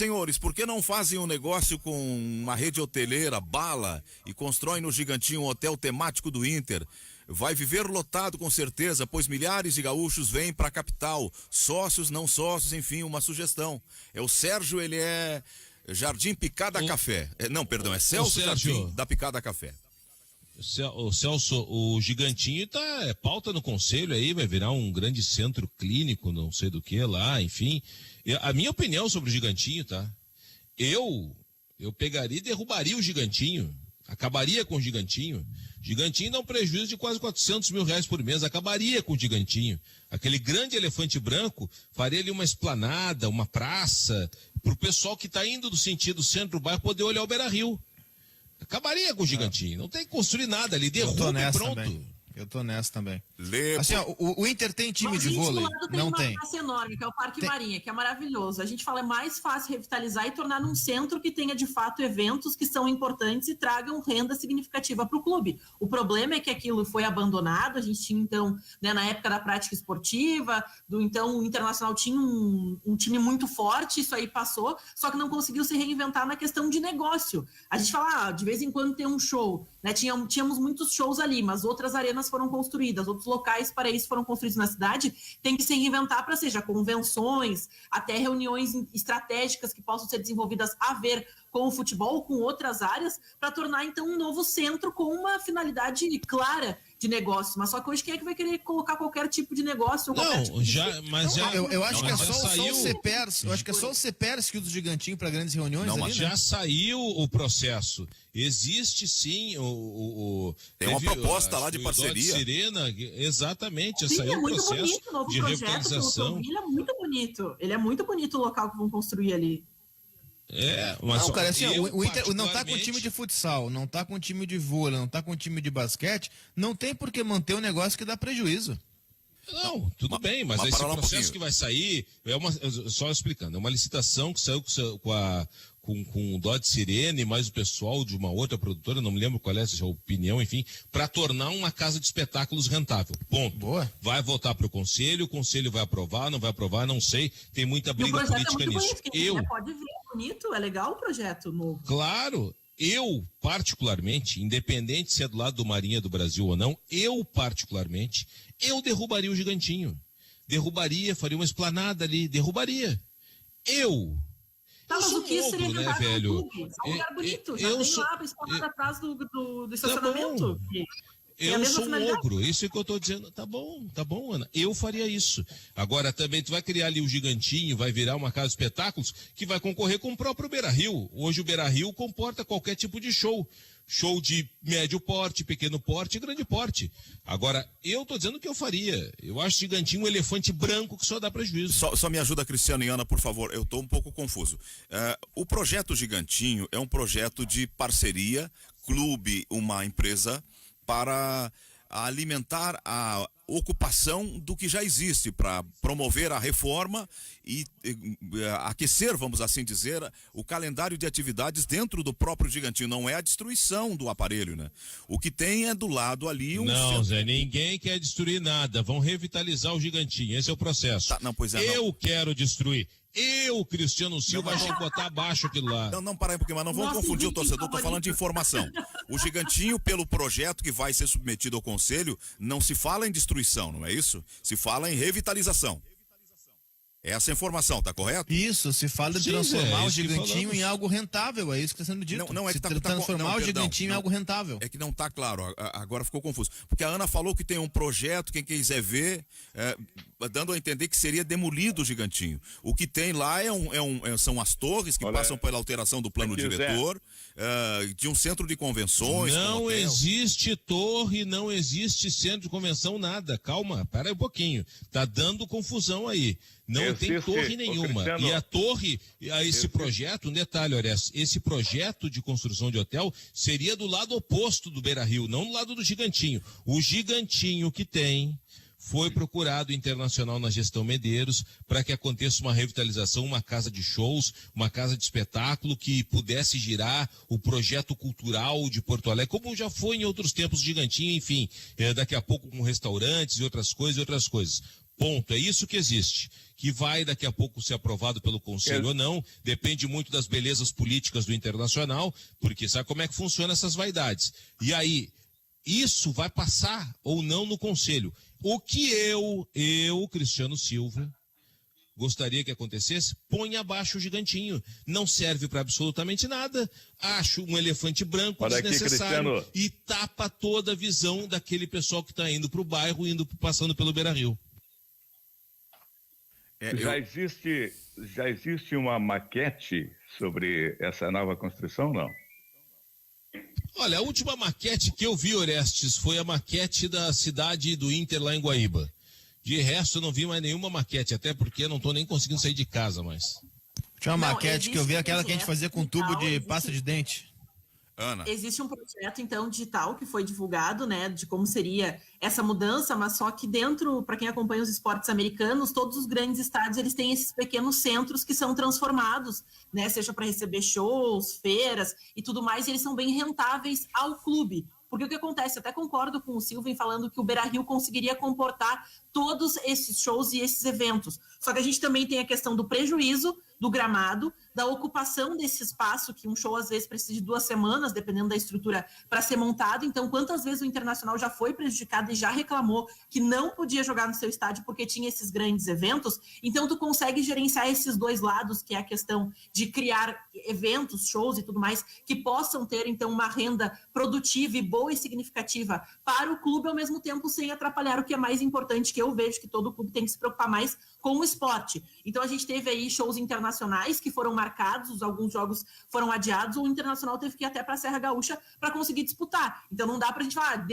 senhores, por que não fazem um negócio com uma rede hoteleira, Bala, e constroem no Gigantinho um hotel temático do Inter? Vai viver lotado com certeza, pois milhares de gaúchos vêm para a capital, sócios, não sócios, enfim, uma sugestão. O Sérgio, ele é Jardim Picada Café. Não, perdão, é Celso Jardim da Picada Café. O Celso, o Gigantinho é pauta no conselho aí, vai virar um grande centro clínico, não sei do que lá, enfim. A minha opinião sobre o Gigantinho, tá? Eu pegaria e derrubaria o Gigantinho, acabaria com o Gigantinho. Gigantinho dá um prejuízo de quase 400 mil reais por mês, acabaria com o Gigantinho. Aquele grande elefante branco, faria ali uma esplanada, uma praça, pro pessoal que tá indo do sentido centro-bairro poder olhar o Beira-Rio. Acabaria com o Gigantinho, não tem que construir nada ali, derruba e pronto. Também. Eu tô nessa também. Assim, ó, o Inter tem time de vôlei? Não tem. Tem uma praça enorme, que é o Parque Marinha, que é maravilhoso. A gente fala, é mais fácil revitalizar e tornar num centro que tenha, de fato, eventos que são importantes e tragam renda significativa para o clube. O problema é que aquilo foi abandonado, a gente tinha, então, né, na época da prática esportiva, então o Internacional tinha um time muito forte, isso aí passou, só que não conseguiu se reinventar na questão de negócio. A gente fala, de vez em quando tem um show, né, tínhamos muitos shows ali, mas outras arenas foram construídas, outros locais para isso foram construídos na cidade, tem que se reinventar para seja convenções, até reuniões estratégicas que possam ser desenvolvidas a ver com o futebol, com outras áreas, para tornar então um novo centro com uma finalidade clara de negócio. Mas só que hoje quem é que vai querer colocar qualquer tipo de negócio? Eu acho que é só o CEPERS, eu acho que é só o CEPERS que usa o Gigantinho para grandes reuniões. Não, ali, mas já saiu o processo. Existe sim tem uma proposta lá de parceria. Sirena, exatamente, sim, saiu é muito processo bonito o novo de projeto, revitalização. Ele é muito bonito. Ele é muito bonito o local que vão construir ali. Mas não, cara, assim, o Inter não tá com time de futsal, não tá com time de vôlei, não tá com time de basquete, não tem por que manter um negócio que dá prejuízo. Não, tudo bem, mas esse processo que vai sair, só explicando, é uma licitação que saiu com o Dodge Sirene, mais o pessoal de uma outra produtora, não me lembro qual é essa opinião, enfim, para tornar uma casa de espetáculos rentável. Ponto. Boa. Vai voltar para o conselho vai aprovar, não vai aprovar, não sei, tem muita briga política nisso. Bonito, pode ver, é bonito, é legal o projeto novo. Claro, eu particularmente, independente se é do lado do Marinha do Brasil ou não, eu derrubaria o Gigantinho. Derrubaria, faria uma esplanada ali, derrubaria. Tá, mas o que isso seria né, velho? É um lugar bonito, já tem lá pra espalhar atrás do estacionamento. Eu sou um ogro, isso é que eu tô dizendo. Tá bom, Ana. Eu faria isso. Agora também tu vai criar ali o Gigantinho, vai virar uma casa de espetáculos que vai concorrer com o próprio Beira-Rio. Hoje o Beira-Rio comporta qualquer tipo de show. Show de médio porte, pequeno porte e grande porte. Agora, eu tô dizendo que eu faria. Eu acho Gigantinho um elefante branco que só dá prejuízo. Só me ajuda, Cristiano e Ana, por favor. Eu tô um pouco confuso. O projeto Gigantinho é um projeto de parceria, clube, uma empresa, para alimentar a ocupação do que já existe, para promover a reforma e aquecer, vamos assim dizer, o calendário de atividades dentro do próprio Gigantinho. Não é a destruição do aparelho, né? O que tem é do lado ali um... Não, Zé, ninguém quer destruir nada. Vão revitalizar o Gigantinho. Esse é o processo. Tá, não, pois é, eu quero destruir. Cristiano Silva, achei que botar abaixo aquilo lá. Não, para aí, porque mas não vamos confundir o torcedor, tô falando de informação. O Gigantinho, pelo projeto que vai ser submetido ao conselho, não se fala em destruição, não é isso? Se fala em revitalização. Essa informação, tá correto? Isso, se fala de transformar o Gigantinho em algo rentável, é isso que está sendo dito. Não é que transformar o Gigantinho em algo rentável. É que não tá claro, agora ficou confuso. Porque a Ana falou que tem um projeto, quem quiser ver, dando a entender que seria demolido o Gigantinho. O que tem lá são as torres que passam pela alteração do plano diretor, de um centro de convenções. Não existe torre, não existe centro de convenção, nada. Calma, para aí um pouquinho. Tá dando confusão aí. Não tem torre nenhuma. E a torre, esse projeto, um detalhe, olha, esse projeto de construção de hotel seria do lado oposto do Beira-Rio, não do lado do Gigantinho. O Gigantinho que tem foi procurado internacional na gestão Medeiros para que aconteça uma revitalização, uma casa de shows, uma casa de espetáculo que pudesse girar o projeto cultural de Porto Alegre, como já foi em outros tempos Gigantinho, enfim, daqui a pouco com restaurantes e outras coisas. Ponto. É isso que existe. Que vai daqui a pouco ser aprovado pelo Conselho ou não, depende muito das belezas políticas do Internacional, porque sabe como é que funcionam essas vaidades. E aí, isso vai passar ou não no Conselho. O que eu, Cristiano Silva, gostaria que acontecesse, põe abaixo o Gigantinho. Não serve para absolutamente nada. Acho um elefante branco desnecessário aqui, e tapa toda a visão daquele pessoal que está indo para o bairro, passando pelo Beira-Rio. Já existe uma maquete sobre essa nova construção, não? Olha, a última maquete que eu vi, Orestes, foi a maquete da cidade do Inter lá em Guaíba. De resto, eu não vi mais nenhuma maquete, até porque eu não estou nem conseguindo sair de casa mais. Tinha uma maquete que eu vi, aquela que a gente fazia com tubo de pasta de dente. Ana. Existe um projeto, então, digital que foi divulgado, né, de como seria essa mudança, mas só que dentro, para quem acompanha os esportes americanos, todos os grandes estádios, eles têm esses pequenos centros que são transformados, né, seja para receber shows, feiras e tudo mais, e eles são bem rentáveis ao clube. Porque o que acontece, eu até concordo com o Silvio falando que o Beira-Rio conseguiria comportar todos esses shows e esses eventos. Só que a gente também tem a questão do prejuízo do gramado, da ocupação desse espaço, que um show às vezes precisa de 2 semanas, dependendo da estrutura, para ser montado. Então, quantas vezes o Internacional já foi prejudicado e já reclamou que não podia jogar no seu estádio porque tinha esses grandes eventos? Então, tu consegue gerenciar esses dois lados, que é a questão de criar eventos, shows e tudo mais, que possam ter, então, uma renda produtiva e boa e significativa para o clube, ao mesmo tempo sem atrapalhar o que é mais importante, que eu vejo que todo clube tem que se preocupar mais com o esporte. Então, a gente teve aí shows internacionais que foram marcados, alguns jogos foram adiados, o Internacional teve que ir até para a Serra Gaúcha para conseguir disputar. Então, não dá para a gente falar,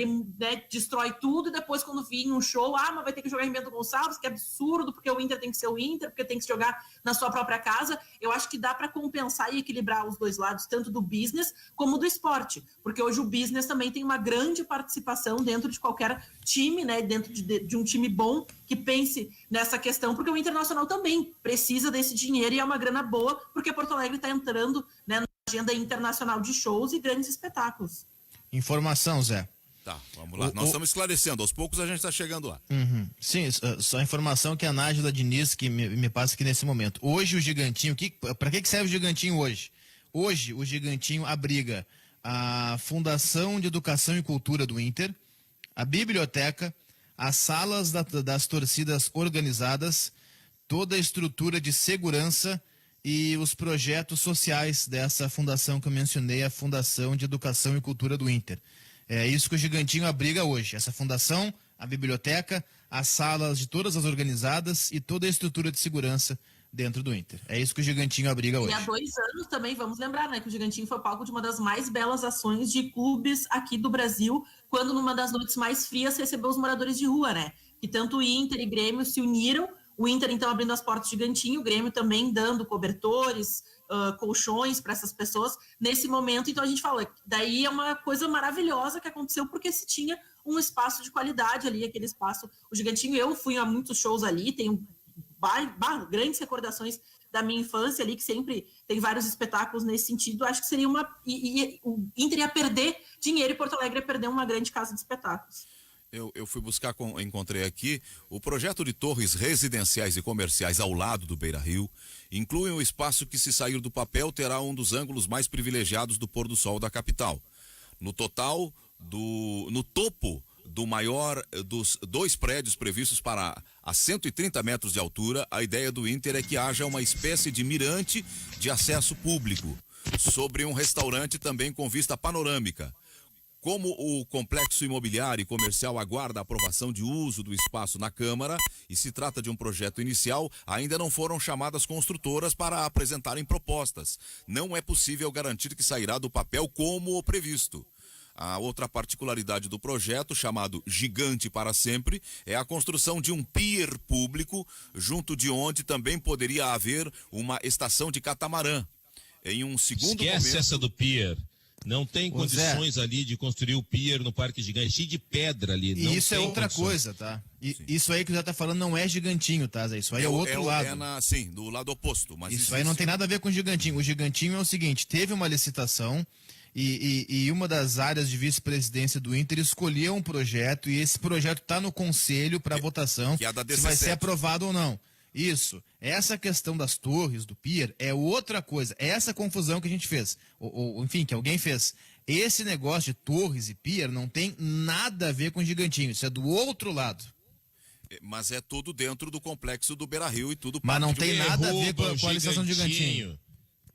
destrói tudo e depois, quando vir um show, mas vai ter que jogar em Bento Gonçalves, que é absurdo, porque o Inter tem que ser o Inter, porque tem que se jogar na sua própria casa. Eu acho que dá para compensar e equilibrar os dois lados, tanto do business como do esporte, porque hoje o business também tem uma grande participação dentro de qualquer time, né, dentro de um time bom que pense nessa questão, porque o Internacional também precisa desse dinheiro e é uma grana boa, porque Porto Alegre está entrando, né, na agenda internacional de shows e grandes espetáculos. Informação, Zé. Tá, vamos lá. Nós estamos esclarecendo, aos poucos a gente está chegando lá. Uhum. Sim, só a informação que a Nájila Diniz que me passa aqui nesse momento. Hoje o Gigantinho, para que serve o Gigantinho hoje? Hoje o Gigantinho abriga a Fundação de Educação e Cultura do Inter, a biblioteca, as salas das torcidas organizadas, toda a estrutura de segurança e os projetos sociais dessa fundação que eu mencionei, a Fundação de Educação e Cultura do Inter. É isso que o Gigantinho abriga hoje, essa fundação, a biblioteca, as salas de todas as organizadas e toda a estrutura de segurança dentro do Inter. É isso que o Gigantinho abriga hoje. E há 2 anos também, vamos lembrar, né, que o Gigantinho foi palco de uma das mais belas ações de clubes aqui do Brasil, quando numa das noites mais frias recebeu os moradores de rua, né? Que tanto o Inter e Grêmio se uniram, o Inter então abrindo as portas do Gigantinho, o Grêmio também dando cobertores, colchões para essas pessoas nesse momento. Então a gente fala, daí é uma coisa maravilhosa que aconteceu porque se tinha um espaço de qualidade ali, aquele espaço. O Gigantinho, eu fui a muitos shows ali, tenho grandes recordações da minha infância ali, que sempre tem vários espetáculos nesse sentido. Acho que seria o Inter ia perder dinheiro e Porto Alegre ia perder uma grande casa de espetáculos. Eu fui buscar, encontrei aqui, o projeto de torres residenciais e comerciais ao lado do Beira-Rio inclui um espaço que, se sair do papel, terá um dos ângulos mais privilegiados do pôr do sol da capital. No topo do maior dos 2 prédios previstos para a 130 metros de altura, a ideia do Inter é que haja uma espécie de mirante de acesso público sobre um restaurante também com vista panorâmica. Como o complexo imobiliário e comercial aguarda a aprovação de uso do espaço na Câmara e se trata de um projeto inicial, ainda não foram chamadas construtoras para apresentarem propostas. Não é possível garantir que sairá do papel como o previsto. A outra particularidade do projeto, chamado Gigante para Sempre, é a construção de um pier público, junto de onde também poderia haver uma estação de catamarã. Em um segundo Esquece momento... essa do pier. Não tem condições ali de construir o pier no Parque Gigante, cheio de pedra ali. E isso é outra coisa, tá? Isso aí que você tá falando não é Gigantinho, tá, Zé? Isso aí é outro lado. Sim, do lado oposto. Mas isso aí não tem nada a ver com o Gigantinho. O Gigantinho é o seguinte, teve uma licitação e uma das áreas de vice-presidência do Inter escolheu um projeto e esse projeto está no conselho para votação, que é a da se vai ser DC7. aprovado ou não. Isso. Essa questão das torres, do pier, é outra coisa. É essa confusão que a gente fez. Enfim, que alguém fez. Esse negócio de torres e pier não tem nada a ver com Gigantinho. Isso é do outro lado. Mas é tudo dentro do complexo do Beira-Rio e tudo Mas não parte tem de- nada a ver com Derruba a o licitação do Gigantinho.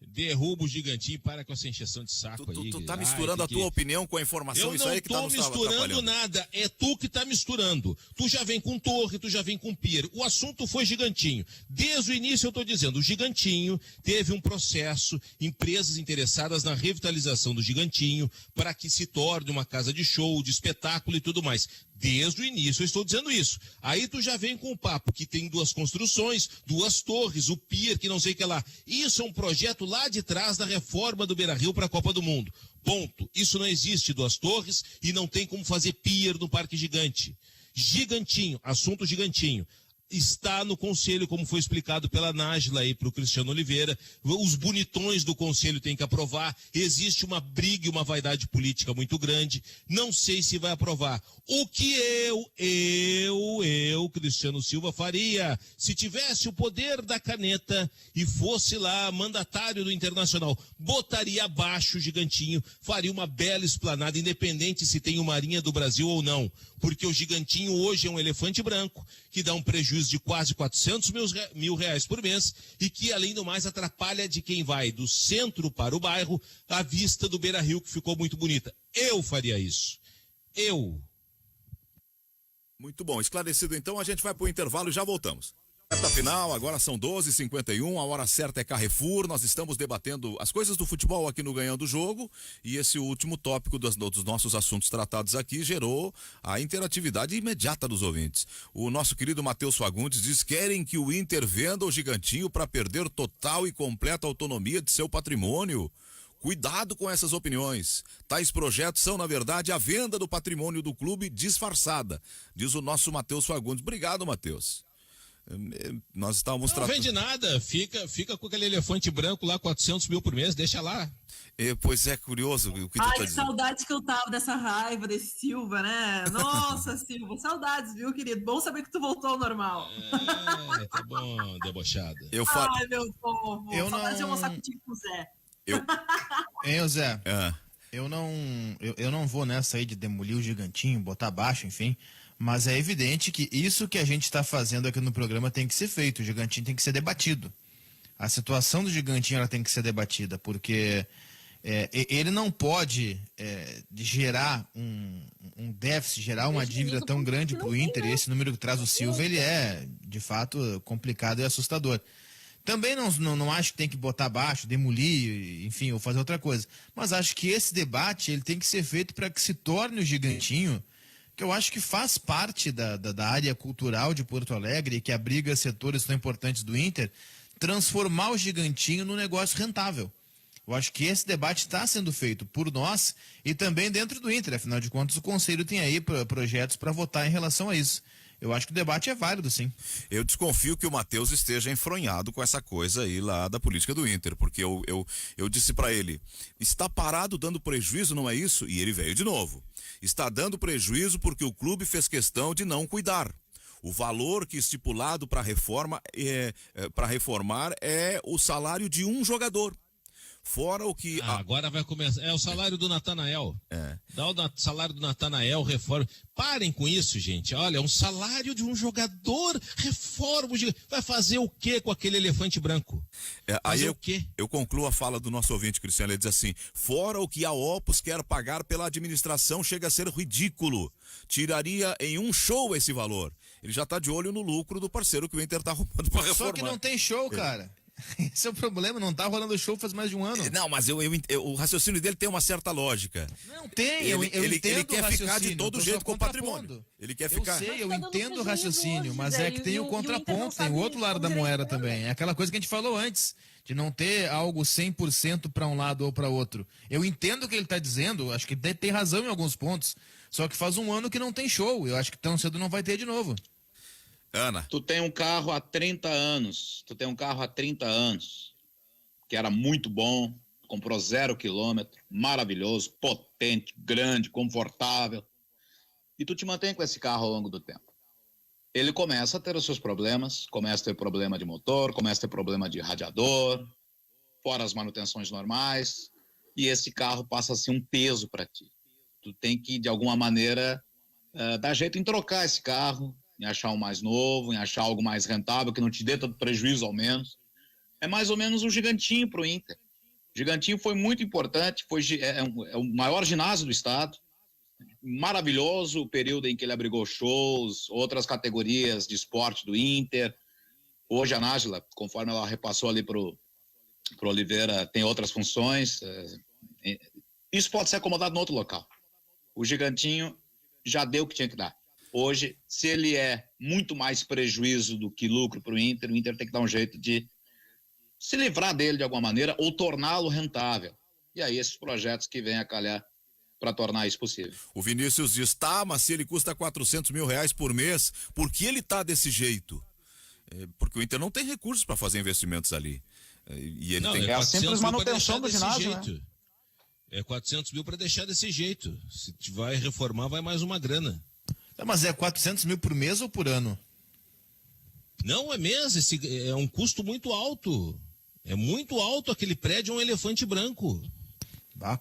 Derruba o Gigantinho, para com essa encheção de saco aí. Tu tá Ai, misturando a que- tua opinião com a informação, Eu isso não aí que tá tô nos misturando atrapalhando. nada, é tu que tá misturando. Tu já vem com torre, tu já vem com pier. O assunto foi Gigantinho. Desde o início eu tô dizendo, o Gigantinho teve um processo, empresas interessadas na revitalização do Gigantinho para que se torne uma casa de show, de espetáculo e tudo mais. Desde o início eu estou dizendo isso. Aí tu já vem com o papo que tem 2 construções, 2 torres, o pier, que não sei o que lá. Isso é um projeto lá de trás da reforma do Beira-Rio para a Copa do Mundo. Ponto. Isso não existe 2 torres e não tem como fazer pier no Parque Gigante. Gigantinho, assunto Gigantinho. Está no conselho, como foi explicado pela Nájila aí para o Cristiano Oliveira. Os bonitões do conselho têm que aprovar. Existe uma briga e uma vaidade política muito grande. Não sei se vai aprovar. O que eu, Cristiano Silva, faria se tivesse o poder da caneta e fosse lá mandatário do Internacional? Botaria abaixo o Gigantinho, faria uma bela esplanada, independente se tem o Marinha do Brasil ou não. Porque o Gigantinho hoje é um elefante branco que dá um prejuízo de quase 400 mil reais por mês e que, além do mais, atrapalha de quem vai do centro para o bairro a vista do Beira-Rio, que ficou muito bonita. Eu faria isso. Eu. Muito bom, esclarecido então, a gente vai pro intervalo e já voltamos. Reta final, agora são 12h51, a hora certa é Carrefour, nós estamos debatendo as coisas do futebol aqui no Ganhando o Jogo e esse último tópico dos nossos assuntos tratados aqui gerou a interatividade imediata dos ouvintes. O nosso querido Matheus Fagundes diz: querem que o Inter venda o Gigantinho para perder total e completa autonomia de seu patrimônio? Cuidado com essas opiniões. Tais projetos são, na verdade, a venda do patrimônio do clube disfarçada, diz o nosso Matheus Fagundes. Obrigado, Matheus. Nós estávamos Não vende nada, fica com aquele elefante branco lá, 400 mil por mês, deixa lá. Pois é, curioso o que tu tá Ai, que dizendo. saudades que eu tava dessa raiva desse Silva, né? Nossa, Silva, saudades, viu, querido? Bom saber que tu voltou ao normal. Tá bom, debochada. Ai, meu povo. Eu Saudades de não- almoçar contigo com o Zé. Hein, Zé? Ah, Eu não vou nessa aí de demolir o Gigantinho, botar abaixo, enfim. Mas é evidente que isso que a gente está fazendo aqui no programa tem que ser feito. O Gigantinho tem que ser debatido. A situação do Gigantinho ela tem que ser debatida, porque ele não pode gerar um déficit, gerar uma dívida tão grande para o Inter. E esse número que traz o Silva, ele é, de fato, complicado e assustador. Também não acho que tem que botar abaixo, demolir, enfim, ou fazer outra coisa. Mas acho que esse debate ele tem que ser feito para que se torne o Gigantinho, que eu acho que faz parte da área cultural de Porto Alegre, que abriga setores tão importantes do Inter, transformar o Gigantinho num negócio rentável. Eu acho que esse debate está sendo feito por nós e também dentro do Inter. Afinal de contas, o Conselho tem aí projetos para votar em relação a isso. Eu acho que o debate é válido, sim. eu desconfio que o Matheus esteja enfronhado com essa coisa aí lá da política do Inter, porque eu disse para ele, está parado dando prejuízo, não é isso? E ele veio de novo. Está dando prejuízo porque o clube fez questão de não cuidar. O valor que estipulado para reformar é o salário de um jogador. Fora o que... Agora vai começar. É o salário do Natanael. Dá o salário do Natanael, reforma. Parem com isso, gente. Olha, um salário de um jogador, reforma. Vai fazer o quê com aquele elefante branco? Aí o quê? eu concluo a fala do nosso ouvinte, Cristiano. Ele diz assim: fora o que a Opus quer pagar pela administração, chega a ser ridículo. Tiraria em um show esse valor. Ele já está de olho no lucro do parceiro que o Inter está arrumando para reformar. Só que não tem show, cara. Esse é o problema, não tá rolando show faz mais de um ano. Não, mas o raciocínio dele tem uma certa lógica. Não tem, eu entendo ele o quer ficar de raciocínio, todo eu tô jeito só com o patrimônio. contrapondo. Ele quer Eu ficar... sei, eu Mas tá dando entendo o prejuízo raciocínio, hoje, mas Zé, é que tem e o o Inter não contraponto, tem sabe o outro lado da como moeda gerenciar. também. É aquela coisa que a gente falou antes, de não ter algo 100% para um lado ou para outro. Eu entendo o que ele tá dizendo, acho que tem razão em alguns pontos, só que faz um ano que não tem show, eu acho que tão cedo não vai ter de novo. Ana. Tu tem um carro há 30 anos, que era muito bom, comprou 0 quilômetro, maravilhoso, potente, grande, confortável. E tu te mantém com esse carro ao longo do tempo. Ele começa a ter os seus problemas, começa a ter problema de motor, começa a ter problema de radiador, fora as manutenções normais, e esse carro passa a ser um peso para ti. Tu tem que, de alguma maneira, dar jeito em trocar esse carro, em achar um mais novo, em achar algo mais rentável, que não te dê tanto prejuízo ao menos. É mais ou menos um gigantinho para o Inter. O gigantinho foi muito importante, é o maior ginásio do estado, maravilhoso o período em que ele abrigou shows, outras categorias de esporte do Inter. Hoje a Nájila, conforme ela repassou ali para o Oliveira, tem outras funções. Isso pode ser acomodado em outro local. O gigantinho já deu o que tinha que dar. Hoje, se ele é muito mais prejuízo do que lucro para o Inter tem que dar um jeito de se livrar dele de alguma maneira ou torná-lo rentável. E aí esses projetos que vêm a calhar para tornar isso possível. O Vinícius diz, tá, mas se ele custa 400 mil reais por mês, por que ele tá desse jeito? Porque o Inter não tem recursos para fazer investimentos ali. E ele tem a simples manutenção do ginásio, né? É 400 mil para deixar desse jeito. Se vai reformar, vai mais uma grana. Mas é 400 mil por mês ou por ano? Não, é mês. É um custo muito alto. É muito alto. Aquele prédio é um elefante branco.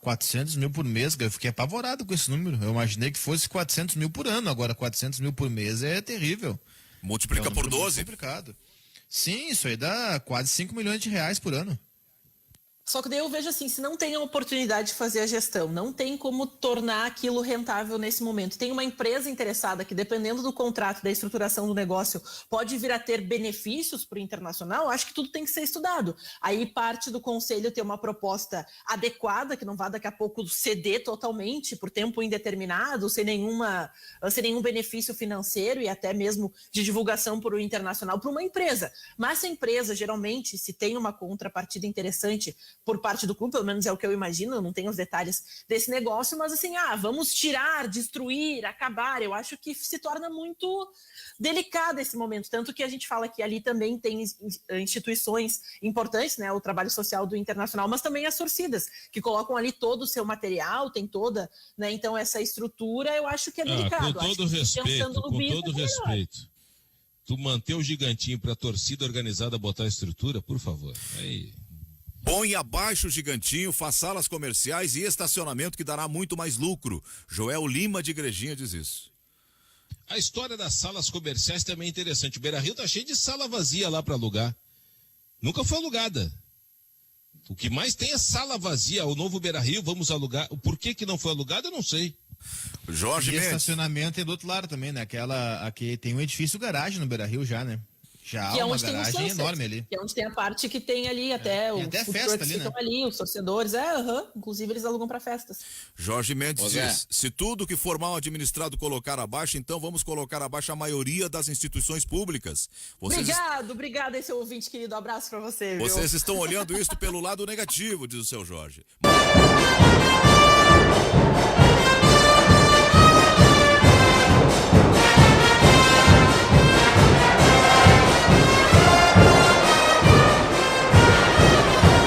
400 mil por mês, eu fiquei apavorado com esse número. Eu imaginei que fosse 400 mil por ano. Agora 400 mil por mês é terrível. Multiplica por 12. Complicado. Sim, isso aí dá quase 5 milhões de reais por ano. Só que daí eu vejo assim, se não tem a oportunidade de fazer a gestão, não tem como tornar aquilo rentável nesse momento. Tem uma empresa interessada que, dependendo do contrato, da estruturação do negócio, pode vir a ter benefícios para o Internacional, acho que tudo tem que ser estudado. Aí parte do conselho ter uma proposta adequada, que não vá daqui a pouco ceder totalmente por tempo indeterminado, sem nenhum benefício financeiro e até mesmo de divulgação para o Internacional, para uma empresa. Mas se a empresa, geralmente, se tem uma contrapartida interessante por parte do clube, pelo menos é o que eu imagino, eu não tenho os detalhes desse negócio, mas assim, vamos tirar, destruir, acabar, eu acho que se torna muito delicado esse momento, tanto que a gente fala que ali também tem instituições importantes, né, o trabalho social do Internacional, mas também as torcidas, que colocam ali todo o seu material, tem toda, né, então essa estrutura, eu acho que é delicado. Com todo respeito, tu manter o gigantinho para a torcida organizada botar a estrutura, por favor, aí... Põe abaixo o gigantinho, faz salas comerciais e estacionamento que dará muito mais lucro. Joel Lima de Igrejinha diz isso. A história das salas comerciais também é interessante. O Beira-Rio tá cheio de sala vazia lá para alugar. Nunca foi alugada. O que mais tem é sala vazia. O novo Beira-Rio, vamos alugar. O porquê que não foi alugada, eu não sei. Jorge Mendes. Estacionamento é do outro lado também, né? Aqui tem um edifício garagem no Beira-Rio já, né? Já há uma garagem enorme ali. Que é onde tem a parte que tem ali até os festa ali, né? ali, os torcedores. Inclusive eles alugam para festas. Jorge Mendes diz, se tudo que for mal administrado colocar abaixo, então vamos colocar abaixo a maioria das instituições públicas. Obrigado esse ouvinte querido, abraço para você. Vocês estão olhando isso pelo lado negativo, diz o seu Jorge.